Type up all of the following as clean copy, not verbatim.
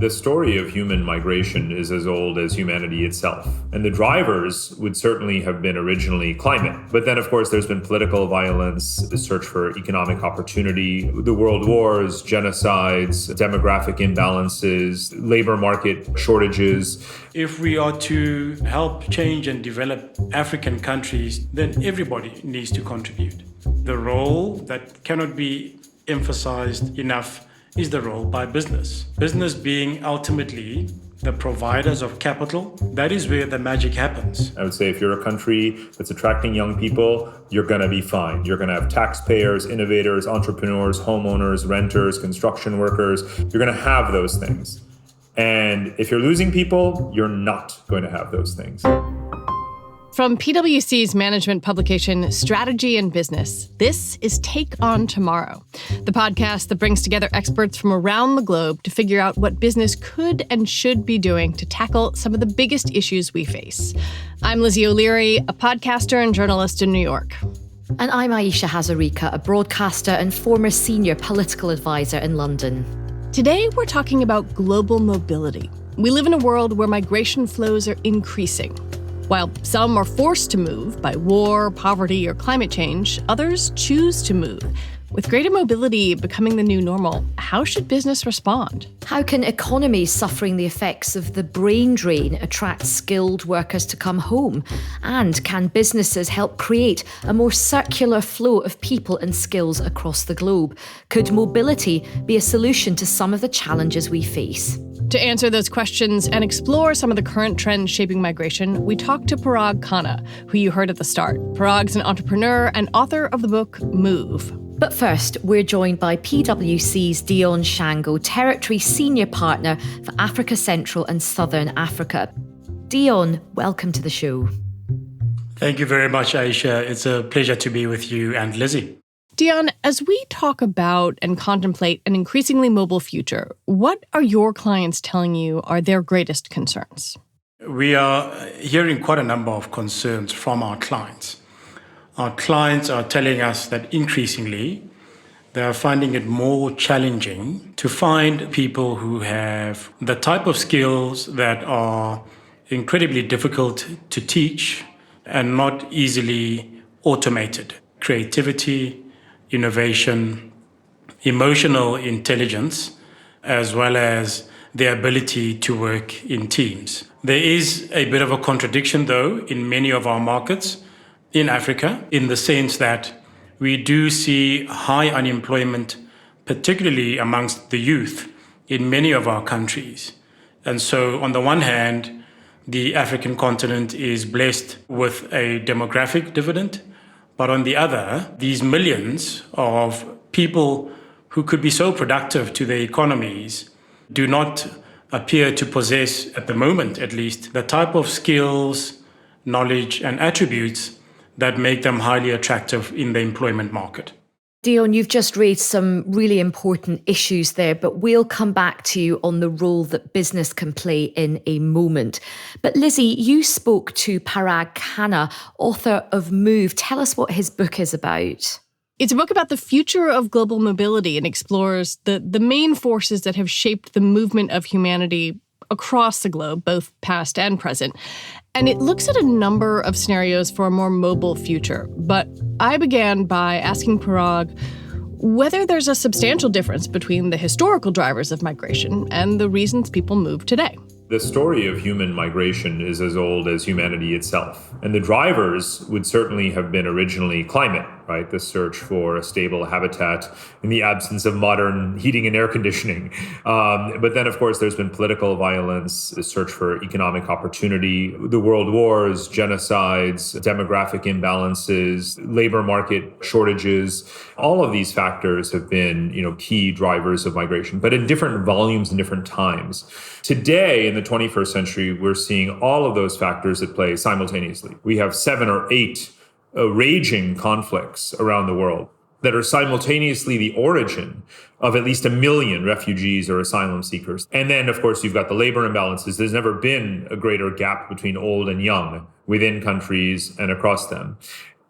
The story of human migration is as old as humanity itself. And the drivers would certainly have been originally climate. But then, of course, there's been political violence, the search for economic opportunity, the world wars, genocides, demographic imbalances, labor market shortages. If we are to help change and develop African countries, then everybody needs to contribute. The role that cannot be emphasized enough is the role by business. Business being ultimately the providers of capital, that is where the magic happens. I would say if you're a country that's attracting young people, you're going to be fine. You're going to have taxpayers, innovators, entrepreneurs, homeowners, renters, construction workers. You're going to have those things. And if you're losing people, you're not going to have those things. From PwC's management publication, Strategy and Business, this is Take on Tomorrow, the podcast that brings together experts from around the globe to figure out what business could and should be doing to tackle some of the biggest issues we face. I'm Lizzie O'Leary, a podcaster and journalist in New York. And I'm Ayesha Hazarika, a broadcaster and former senior political advisor in London. Today, we're talking about global mobility. We live in a world where migration flows are increasing. While some are forced to move by war, poverty, or climate change, others choose to move. With greater mobility becoming the new normal, how should business respond? How can economies suffering the effects of the brain drain attract skilled workers to come home? And can businesses help create a more circular flow of people and skills across the globe? Could mobility be a solution to some of the challenges we face? To answer those questions and explore some of the current trends shaping migration, we talked to Parag Khanna, who you heard at the start. Parag's an entrepreneur and author of the book Move. But first, we're joined by PwC's Dion Shango, Territory Senior Partner for Africa Central and Southern Africa. Dion, welcome to the show. Thank you very much, Ayesha. It's a pleasure to be with you and Lizzie. Dion, as we talk about and contemplate an increasingly mobile future, what are your clients telling you are their greatest concerns? We are hearing quite a number of concerns from our clients. Our clients are telling us that increasingly they are finding it more challenging to find people who have the type of skills that are incredibly difficult to teach and not easily automated. Creativity, innovation, emotional intelligence, as well as the ability to work in teams. There is a bit of a contradiction, though, in many of our markets in Africa, in the sense that we do see high unemployment, particularly amongst the youth in many of our countries. And so, on the one hand, the African continent is blessed with a demographic dividend, but on the other, these millions of people who could be so productive to their economies do not appear to possess, at the moment at least, the type of skills, knowledge, and attributes that make them highly attractive in the employment market. Dion, you've just raised some really important issues there, but we'll come back to you on the role that business can play in a moment. But Lizzie, you spoke to Parag Khanna, author of Move. Tell us what his book is about. It's a book about the future of global mobility and explores the main forces that have shaped the movement of humanity across the globe, both past and present. And it looks at a number of scenarios for a more mobile future. But I began by asking Parag whether there's a substantial difference between the historical drivers of migration and the reasons people move today. The story of human migration is as old as humanity itself. And the drivers would certainly have been originally climate, right? The search for a stable habitat in the absence of modern heating and air conditioning. But then, of course, there's been political violence, the search for economic opportunity, the world wars, genocides, demographic imbalances, labor market shortages. All of these factors have been, key drivers of migration, but in different volumes and different times. Today, in the 21st century, we're seeing all of those factors at play simultaneously. We have 7 or 8 raging conflicts around the world that are simultaneously the origin of at least 1 million refugees or asylum seekers. And then, of course, you've got the labor imbalances. There's never been a greater gap between old and young within countries and across them.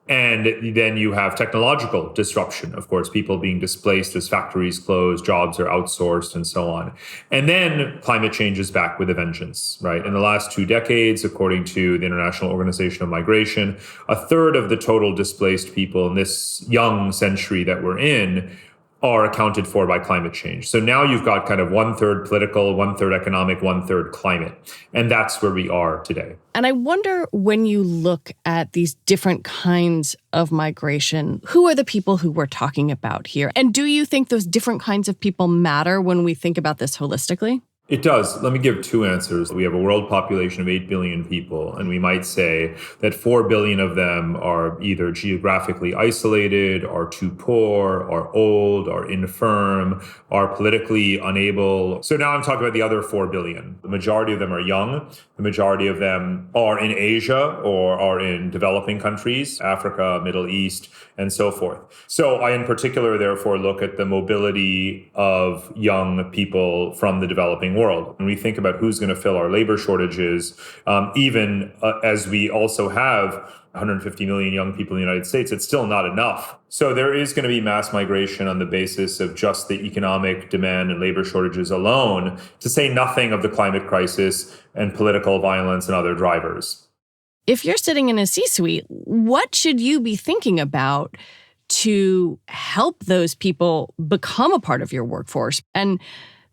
And then you have technological disruption, of course, people being displaced as factories close, jobs are outsourced, and so on. And then climate change is back with a vengeance, right? In the last 2 decades, according to the International Organization of Migration, a third of the total displaced people in this young century that we're in are accounted for by climate change. So now you've got kind of 1/3 political, 1/3 economic, 1/3 climate. And that's where we are today. And I wonder, when you look at these different kinds of migration, who are the people who we're talking about here? And do you think those different kinds of people matter when we think about this holistically? It does. Let me give 2 answers. We have a world population of 8 billion people, and we might say that 4 billion of them are either geographically isolated, are too poor, are old, are infirm, are politically unable. So now I'm talking about the other 4 billion. The majority of them are young. The majority of them are in Asia or are in developing countries, Africa, Middle East, and so forth. So I, in particular, therefore, look at the mobility of young people from the developing world. When we think about who's going to fill our labor shortages, even as we also have 150 million young people in the United States, it's still not enough. So there is going to be mass migration on the basis of just the economic demand and labor shortages alone, to say nothing of the climate crisis and political violence and other drivers. If you're sitting in a C-suite, what should you be thinking about to help those people become a part of your workforce and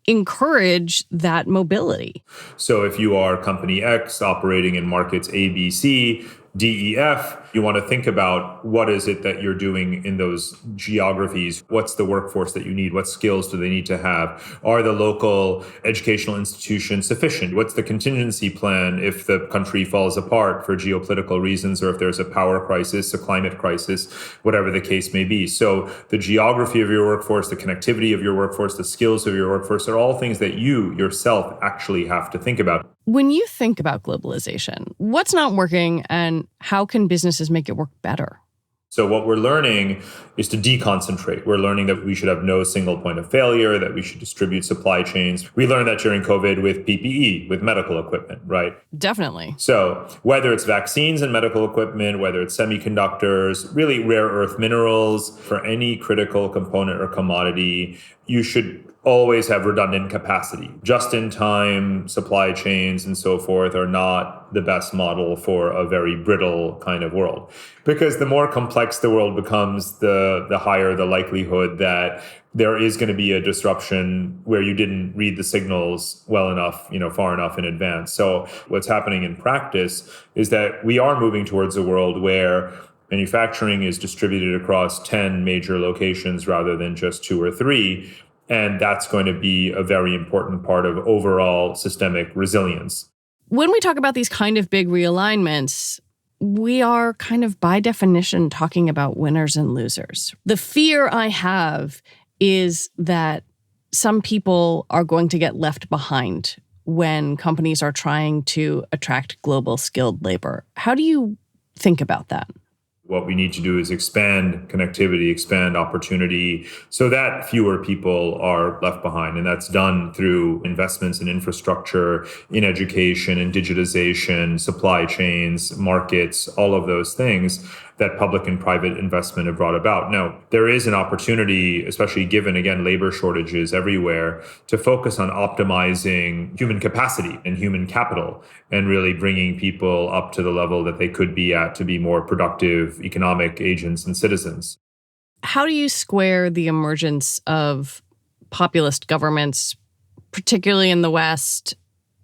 encourage that mobility? So if you are company X operating in markets A, B, C, D, E, F, you want to think about what is it that you're doing in those geographies? What's the workforce that you need? What skills do they need to have? Are the local educational institutions sufficient? What's the contingency plan if the country falls apart for geopolitical reasons, or if there's a power crisis, a climate crisis, whatever the case may be? So the geography of your workforce, the connectivity of your workforce, the skills of your workforce are all things that you yourself actually have to think about. When you think about globalization, what's not working and how can businesses make it work better? So what we're learning is to deconcentrate. We're learning that we should have no single point of failure, that we should distribute supply chains. We learned that during COVID with PPE, with medical equipment, right? Definitely. So whether it's vaccines and medical equipment, whether it's semiconductors, really rare earth minerals, for any critical component or commodity, you should always have redundant capacity. Just-in-time supply chains and so forth are not the best model for a very brittle kind of world. Because the more complex the world becomes, the higher the likelihood that there is going to be a disruption where you didn't read the signals well enough, far enough in advance. So what's happening in practice is that we are moving towards a world where manufacturing is distributed across 10 major locations rather than just 2 or 3. And that's going to be a very important part of overall systemic resilience. When we talk about these kind of big realignments, we are kind of by definition talking about winners and losers. The fear I have is that some people are going to get left behind when companies are trying to attract global skilled labor. How do you think about that? What we need to do is expand connectivity, expand opportunity so that fewer people are left behind. And that's done through investments in infrastructure, in education, in digitization, supply chains, markets, all of those things that public and private investment have brought about. Now, there is an opportunity, especially given, again, labor shortages everywhere, to focus on optimizing human capacity and human capital and really bringing people up to the level that they could be at to be more productive economic agents and citizens. How do you square the emergence of populist governments, particularly in the West,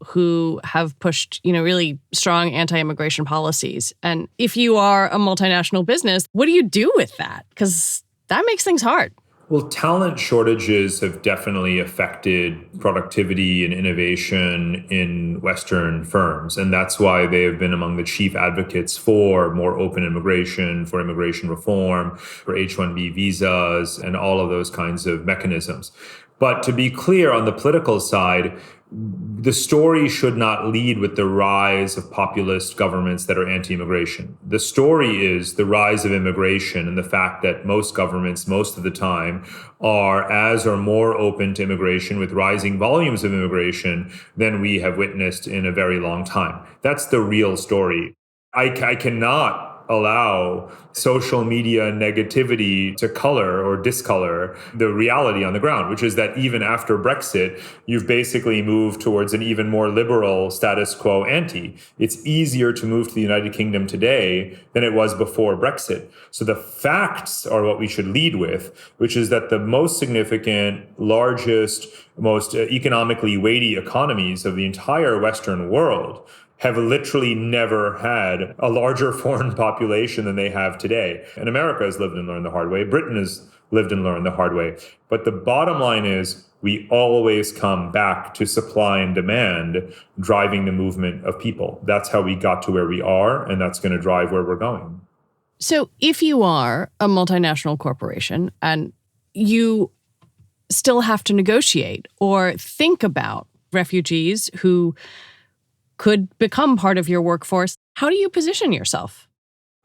who have pushed, really strong anti-immigration policies? And if you are a multinational business, what do you do with that? Because that makes things hard. Well, talent shortages have definitely affected productivity and innovation in Western firms. And that's why they have been among the chief advocates for more open immigration, for immigration reform, for H-1B visas, and all of those kinds of mechanisms. But to be clear, on the political side, the story should not lead with the rise of populist governments that are anti-immigration. The story is the rise of immigration and the fact that most governments, most of the time, are as or more open to immigration with rising volumes of immigration than we have witnessed in a very long time. That's the real story. I cannot allow social media negativity to color or discolor the reality on the ground, which is that even after Brexit, you've basically moved towards an even more liberal status quo ante. It's easier to move to the United Kingdom today than it was before Brexit. So the facts are what we should lead with, which is that the most significant, largest, most economically weighty economies of the entire Western world have literally never had a larger foreign population than they have today. And America has lived and learned the hard way. Britain has lived and learned the hard way. But the bottom line is we always come back to supply and demand driving the movement of people. That's how we got to where we are, and that's going to drive where we're going. So if you are a multinational corporation and you still have to negotiate or think about refugees who could become part of your workforce, how do you position yourself?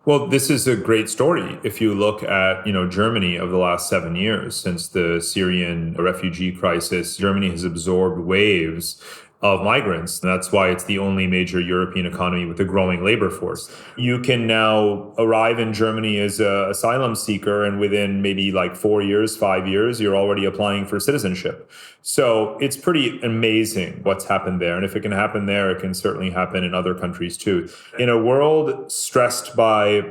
Well, this is a great story. If you look at, Germany over the last 7 years since the Syrian refugee crisis, Germany has absorbed waves of migrants. And that's why it's the only major European economy with a growing labor force. You can now arrive in Germany as an asylum seeker, and within maybe like 4 years, 5 years, you're already applying for citizenship. So it's pretty amazing what's happened there. And if it can happen there, it can certainly happen in other countries too. In a world stressed by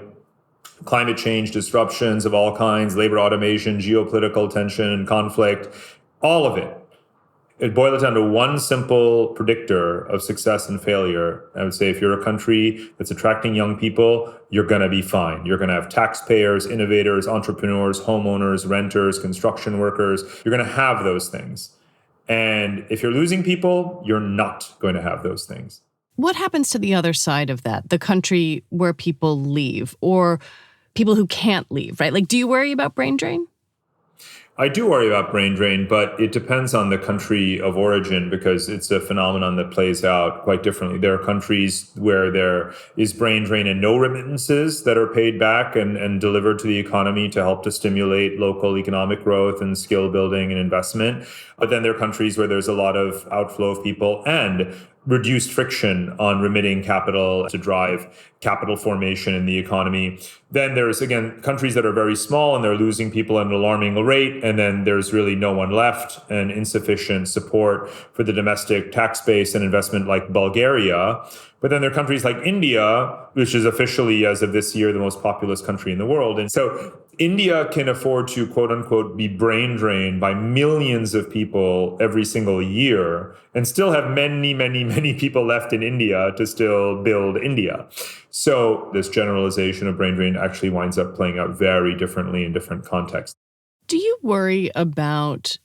climate change disruptions of all kinds, labor automation, geopolitical tension, conflict, all of it boils down to one simple predictor of success and failure. I would say if you're a country that's attracting young people, you're going to be fine. You're going to have taxpayers, innovators, entrepreneurs, homeowners, renters, construction workers. You're going to have those things. And if you're losing people, you're not going to have those things. What happens to the other side of that, the country where people leave or people who can't leave, right? Like, do you worry about brain drain? I do worry about brain drain, but it depends on the country of origin because it's a phenomenon that plays out quite differently. There are countries where there is brain drain and no remittances that are paid back and delivered to the economy to help to stimulate local economic growth and skill building and investment. But then there are countries where there's a lot of outflow of people and reduced friction on remitting capital to drive capital formation in the economy. Then there's, again, countries that are very small and they're losing people at an alarming rate. And then there's really no one left and insufficient support for the domestic tax base and investment like Bulgaria. But then there are countries like India, which is officially, as of this year, the most populous country in the world. And so India can afford to, quote unquote, be brain drained by millions of people every single year and still have many, many, many people left in India to still build India. So this generalization of brain drain actually winds up playing out very differently in different contexts. Do you worry about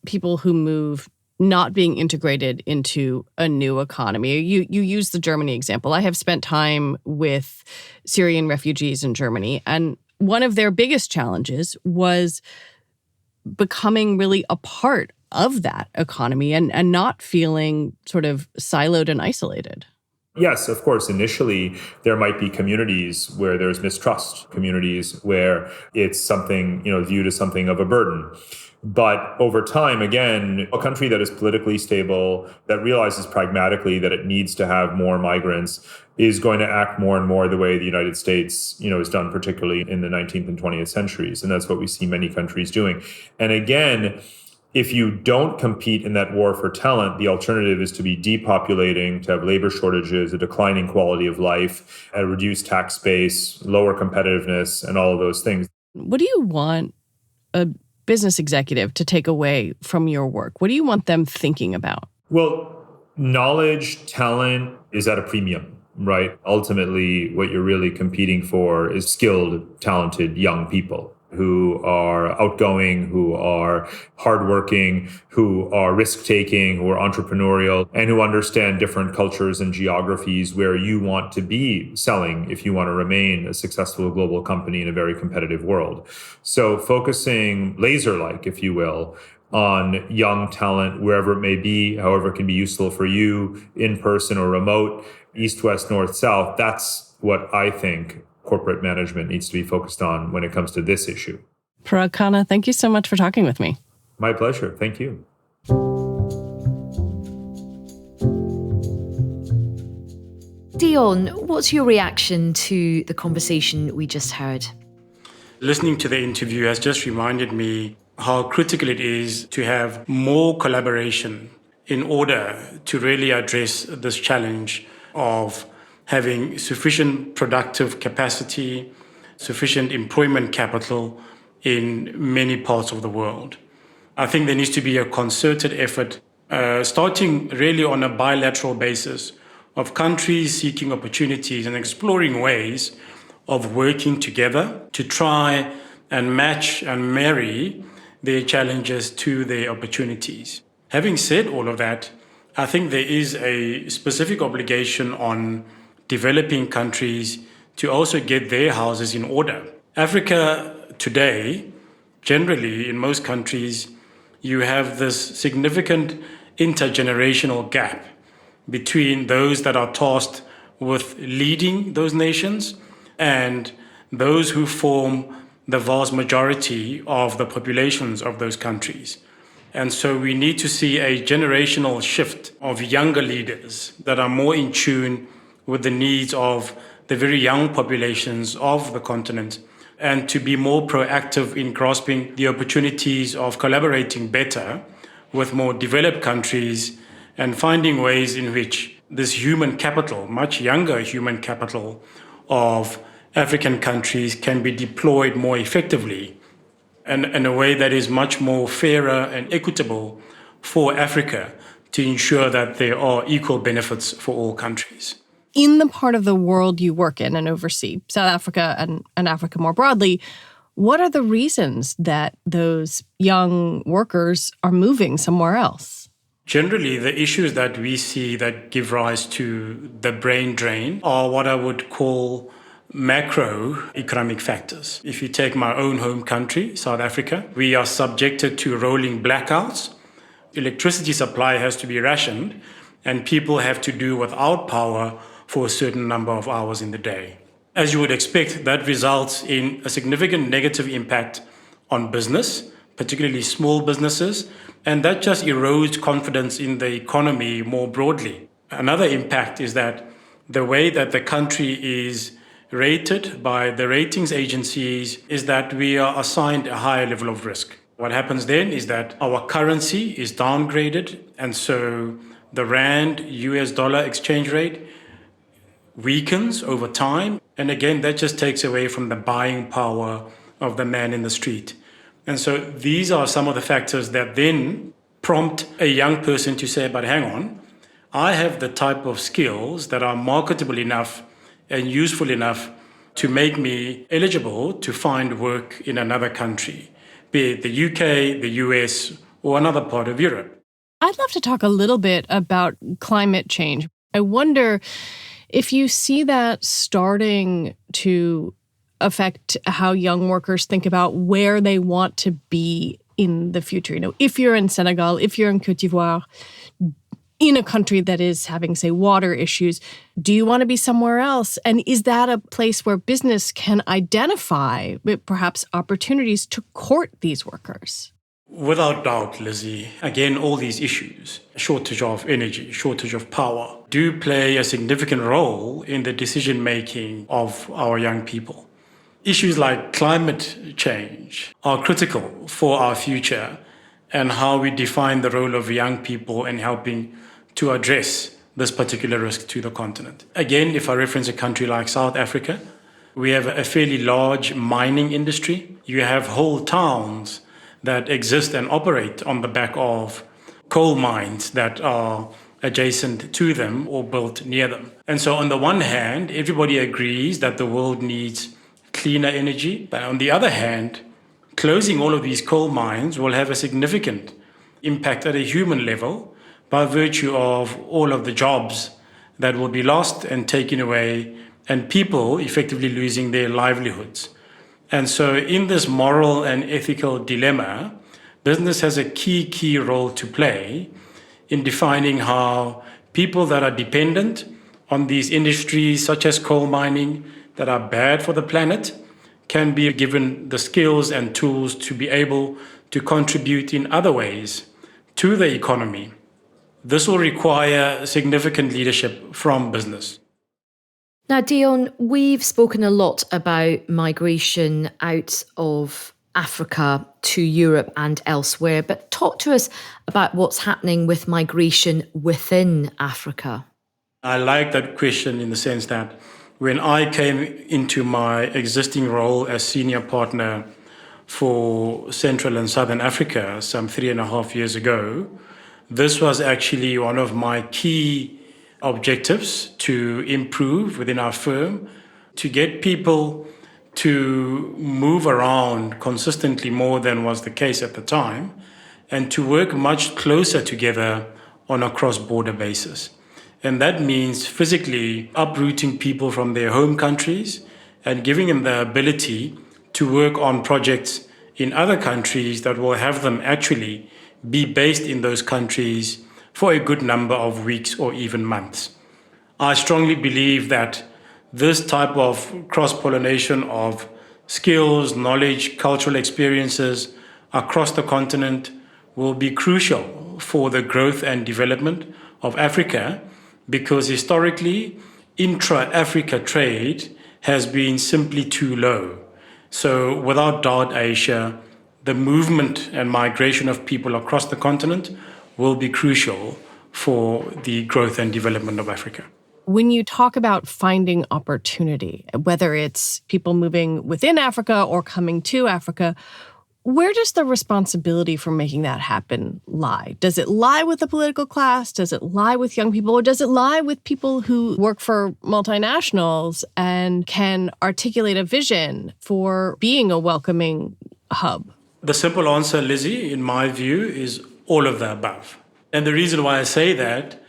people who move not being integrated into a new economy? You use the Germany example. I have spent time with Syrian refugees in Germany, and one of their biggest challenges was becoming really a part of that economy and not feeling sort of siloed and isolated. Yes, of course. Initially, there might be communities where there's mistrust, communities where it's something, viewed as something of a burden. But over time, again, a country that is politically stable, that realizes pragmatically that it needs to have more migrants, is going to act more and more the way the United States, has done, particularly in the 19th and 20th centuries. And that's what we see many countries doing. And again, if you don't compete in that war for talent, the alternative is to be depopulating, to have labor shortages, a declining quality of life, a reduced tax base, lower competitiveness, and all of those things. What do you want a business executive to take away from your work? What do you want them thinking about? Well, knowledge, talent is at a premium, right? Ultimately, what you're really competing for is skilled, talented young people who are outgoing, who are hardworking, who are risk-taking, who are entrepreneurial, and who understand different cultures and geographies where you want to be selling if you want to remain a successful global company in a very competitive world. So focusing laser-like, if you will, on young talent, wherever it may be, however it can be useful for you, in person or remote, east, west, north, south, that's what I think corporate management needs to be focused on when it comes to this issue. Parag Khanna, thank you so much for talking with me. My pleasure. Thank you. Dion, what's your reaction to the conversation we just heard? Listening to the interview has just reminded me how critical it is to have more collaboration in order to really address this challenge of having sufficient productive capacity, sufficient employment capital in many parts of the world. I think there needs to be a concerted effort, starting really on a bilateral basis, of countries seeking opportunities and exploring ways of working together to try and match and marry their challenges to their opportunities. Having said all of that, I think there is a specific obligation on developing countries to also get their houses in order. Africa today, generally in most countries, you have this significant intergenerational gap between those that are tasked with leading those nations and those who form the vast majority of the populations of those countries. And so we need to see a generational shift of younger leaders that are more in tune with the needs of the very young populations of the continent, and to be more proactive in grasping the opportunities of collaborating better with more developed countries and finding ways in which this human capital, much younger human capital of African countries, can be deployed more effectively and in a way that is much more fairer and equitable for Africa, to ensure that there are equal benefits for all countries. In the part of the world you work in and oversee, South Africa and Africa more broadly, what are the reasons that those young workers are moving somewhere else? Generally, the issues that we see that give rise to the brain drain are what I would call macroeconomic factors. If you take my own home country, South Africa, we are subjected to rolling blackouts. Electricity supply has to be rationed, and people have to do without power for a certain number of hours in the day. As you would expect, that results in a significant negative impact on business, particularly small businesses, and that just erodes confidence in the economy more broadly. Another impact is that the way that the country is rated by the ratings agencies is that we are assigned a higher level of risk. What happens then is that our currency is downgraded, and so the rand US dollar exchange rate weakens over time. And again, that just takes away from the buying power of the man in the street. And so these are some of the factors that then prompt a young person to say, but hang on, I have the type of skills that are marketable enough and useful enough to make me eligible to find work in another country, be it the UK, the US, or another part of Europe. I'd love to talk a little bit about climate change. I wonder if you see that starting to affect how young workers think about where they want to be in the future. You know, if you're in Senegal, if you're in Côte d'Ivoire, in a country that is having, say, water issues, do you want to be somewhere else? And is that a place where business can identify perhaps opportunities to court these workers? Without doubt, Lizzie, again, all these issues, shortage of energy, shortage of power, do play a significant role in the decision-making of our young people. Issues like climate change are critical for our future and how we define the role of young people in helping to address this particular risk to the continent. Again, if I reference a country like South Africa, we have a fairly large mining industry. You have whole towns that exist and operate on the back of coal mines that are adjacent to them or built near them. And so on the one hand, everybody agrees that the world needs cleaner energy. But on the other hand, closing all of these coal mines will have a significant impact at a human level by virtue of all of the jobs that will be lost and taken away, and people effectively losing their livelihoods. And so in this moral and ethical dilemma, business has a key role to play in defining how people that are dependent on these industries, such as coal mining, that are bad for the planet, can be given the skills and tools to be able to contribute in other ways to the economy. This will require significant leadership from business. Now, Dion, we've spoken a lot about migration out of Africa to Europe and elsewhere, but talk to us about what's happening with migration within Africa. I like that question in the sense that when I came into my existing role as senior partner for Central and Southern Africa some 3.5 years ago, this was actually one of my key objectives to improve within our firm, to get people to move around consistently more than was the case at the time, and to work much closer together on a cross-border basis. And that means physically uprooting people from their home countries and giving them the ability to work on projects in other countries that will have them actually be based in those countries for a good number of weeks or even months. I strongly believe that this type of cross-pollination of skills, knowledge, cultural experiences across the continent will be crucial for the growth and development of Africa, because historically, intra-Africa trade has been simply too low. So without doubt, Ayesha, the movement and migration of people across the continent will be crucial for the growth and development of Africa. When you talk about finding opportunity, whether it's people moving within Africa or coming to Africa, where does the responsibility for making that happen lie? Does it lie with the political class? Does it lie with young people? Or does it lie with people who work for multinationals and can articulate a vision for being a welcoming hub? The simple answer, Lizzie, in my view, is all of the above. And the reason why I say that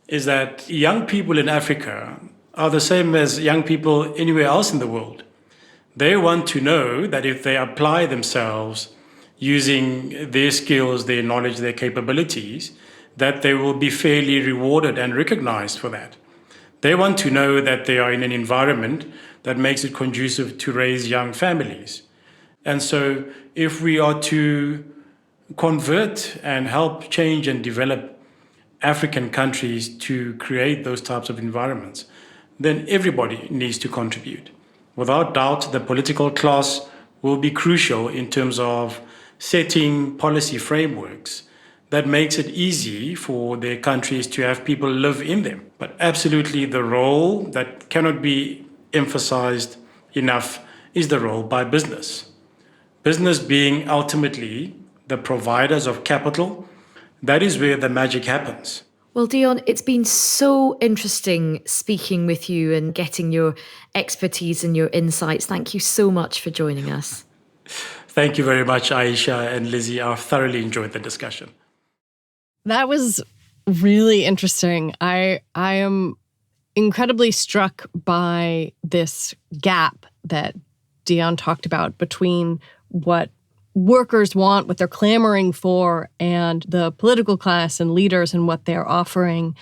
is that young people in Africa are the same as young people anywhere else in the world. They want to know that if they apply themselves using their skills, their knowledge, their capabilities, that they will be fairly rewarded and recognized for that. They want to know that they are in an environment that makes it conducive to raise young families. And so if we are to convert and help change and develop African countries to create those types of environments, then everybody needs to contribute. Without doubt, the political class will be crucial in terms of setting policy frameworks that makes it easy for their countries to have people live in them. But absolutely the role that cannot be emphasized enough is the role by business. Business being ultimately the providers of capital. That is where the magic happens. Well, Dion, it's been so interesting speaking with you and getting your expertise and your insights. Thank you so much for joining us. Thank you very much, Ayesha and Lizzie. I've thoroughly enjoyed the discussion. That was really interesting. I am incredibly struck by this gap that Dion talked about between what workers want, what they're clamoring for, and the political class and leaders and what they're offering,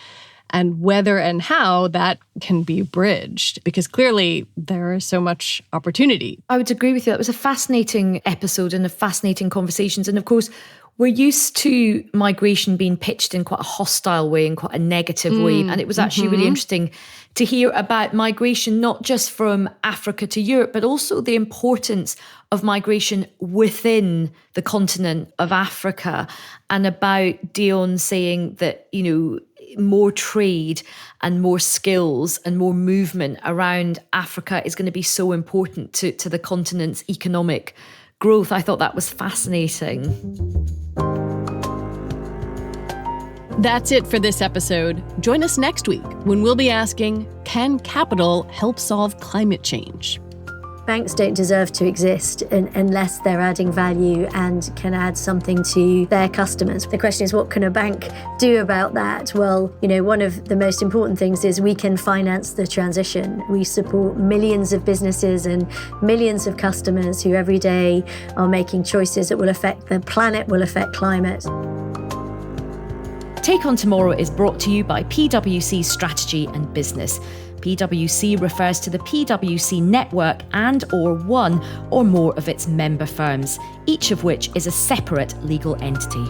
and whether and how that can be bridged, because clearly there is so much opportunity. I would agree with you. That was a fascinating episode and a fascinating conversations. And of course, we're used to migration being pitched in quite a hostile way, in quite a negative way. And it was actually really interesting to hear about migration, not just from Africa to Europe, but also the importance of migration within the continent of Africa, and about Dion saying that, you know, more trade and more skills and more movement around Africa is going to be so important to the continent's economic growth. I thought that was fascinating. That's it for this episode. Join us next week when we'll be asking, can capital help solve climate change? Banks don't deserve to exist unless they're adding value and can add something to their customers. The question is, what can a bank do about that? Well, you know, one of the most important things is we can finance the transition. We support millions of businesses and millions of customers who every day are making choices that will affect the planet, will affect climate. Take On Tomorrow is brought to you by PwC Strategy and Business. PwC refers to the PwC network and or one or more of its member firms, each of which is a separate legal entity.